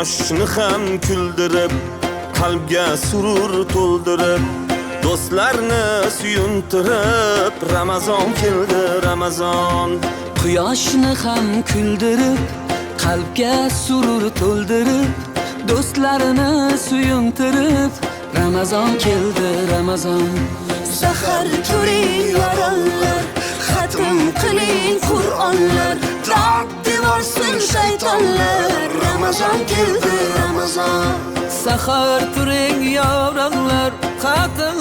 Quyoshni ham kuldirib, qalbga surur to'ldirib, do'stlarni suyuntirib, Ramazon keldi, Ramazon. Quyoshni ham kuldirib, qalbga surur to'ldirib, do'stlarini suyuntirib, Ramazon keldi, Ramazon. Sahar ko'ring yorollar, xatm qiling Qur'onlar, dod devorsin shaytonlar. Ramazon keldi, Ramazon. Sahar turing yoronlar, xatm